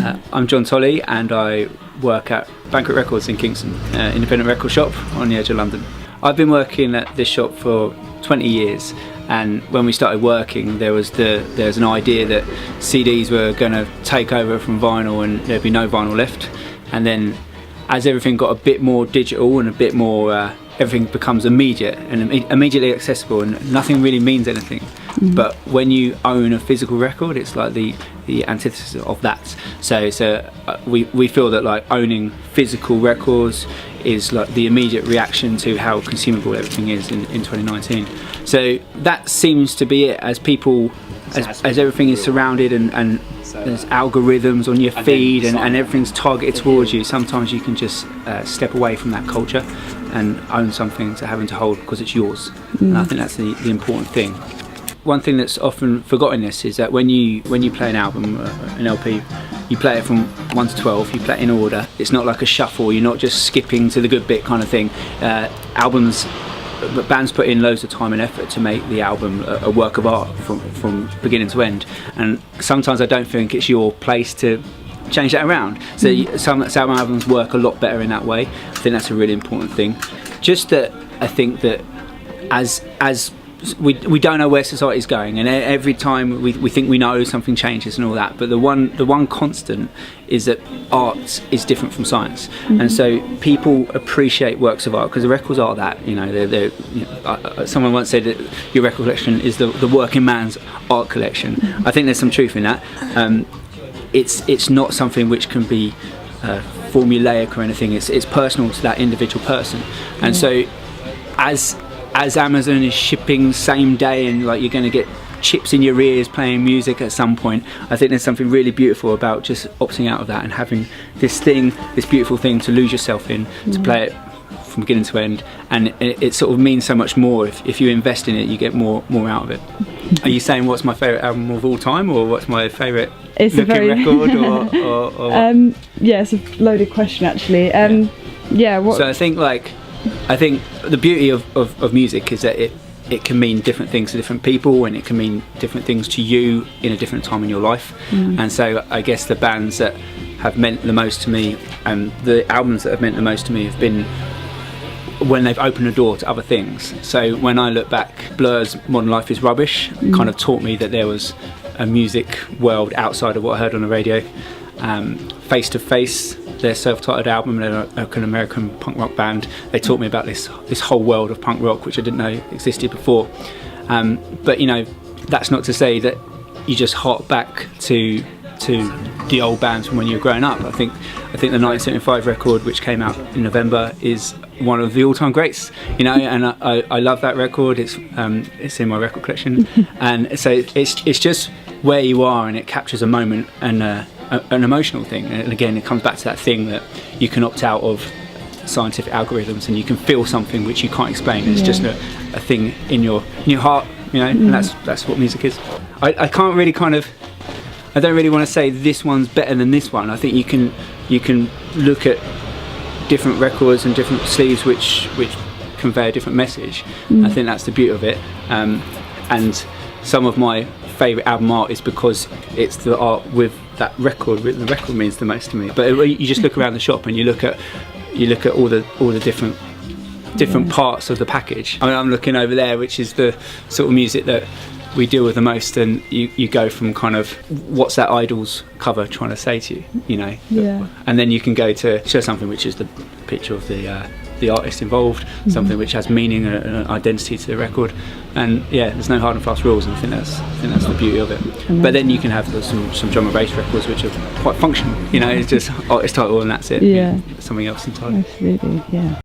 I'm John Tolley and I work at Banquet Records in Kingston, independent record shop on the edge of London. I've been working at this shop for 20 years, and when we started working there was an idea that CDs were going to take over from vinyl and there'd be no vinyl left, and then as everything got a bit more digital and a bit more everything becomes immediate and immediately accessible and nothing really means anything. But when you own a physical record, it's like the antithesis of that. So we feel that like owning physical records is like the immediate reaction to how consumable everything is in 2019. So that seems to be it, as people, as everything is surrounded and there's algorithms on your feed and everything's targeted towards you. Sometimes you can just step away from that culture and own something to having to hold because it's yours. And I think that's the important thing. One thing that's often forgotten this is that when you play an album, an LP, you play it from 1 to 12, you play it in order. It's not like a shuffle, you're not just skipping to the good bit kind of thing. Bands put in loads of time and effort to make the album a work of art from beginning to end, and sometimes I don't think it's your place to change that around. So some albums work a lot better in that way. I think that's a really important thing. Just that I think that as we don't know where society is going, and every time we think we know, something changes and all that, but the one constant is that art is different from science. And so people appreciate works of art because the records are that, you know, someone once said that your record collection is the working man's art collection. I think there's some truth in that. It's not something which can be formulaic or anything. It's personal to that individual person. And so as Amazon is shipping same day and like you're going to get chips in your ears playing music at some point, I think there's something really beautiful about just opting out of that and having this beautiful thing to lose yourself in, to play it from beginning to end, and it sort of means so much more. If you invest in it, you get more out of it. Are you saying what's my favourite album of all time, or what's my favourite record, or yeah, it's a loaded question actually. So I think the beauty of music is that it can mean different things to different people, and it can mean different things to you in a different time in your life. And so I guess the bands that have meant the most to me and the albums that have meant the most to me have been when they've opened the door to other things. So when I look back, Blur's Modern Life is Rubbish kind of taught me that there was a music world outside of what I heard on the radio. Face to Face, their self-titled album, they're an American punk rock band. They taught me about this whole world of punk rock, which I didn't know existed before. But you know, that's not to say that you just hop back to the old bands from when you were growing up. I think the 1975 record, which came out in November, is one of the all-time greats. You know, and I love that record. It's in my record collection, and so it's just where you are, and it captures a moment and an emotional thing. And again, it comes back to that thing that you can opt out of scientific algorithms and you can feel something which you can't explain. It's just a thing in your heart, you know, and that's what music is. I can't really I don't really want to say this one's better than this one. I think you can look at different records and different sleeves which convey a different message. I think that's the beauty of it. And some of my favourite album art is because it's the art with that record. The record means the most to me. But you just look around the shop and you look at all the different parts of the package. I mean, I'm looking over there, which is the sort of music that we deal with the most, and you go from kind of what's that Idol's cover trying to say to you, you know, and then you can go to show something which is the picture of the artist involved, something which has meaning and an identity to the record, and there's no hard and fast rules, and I think that's the beauty of it. But then you can have some drum and bass records which are quite functional, you know, it's just artist title and that's it, something else entirely. Absolutely, yeah.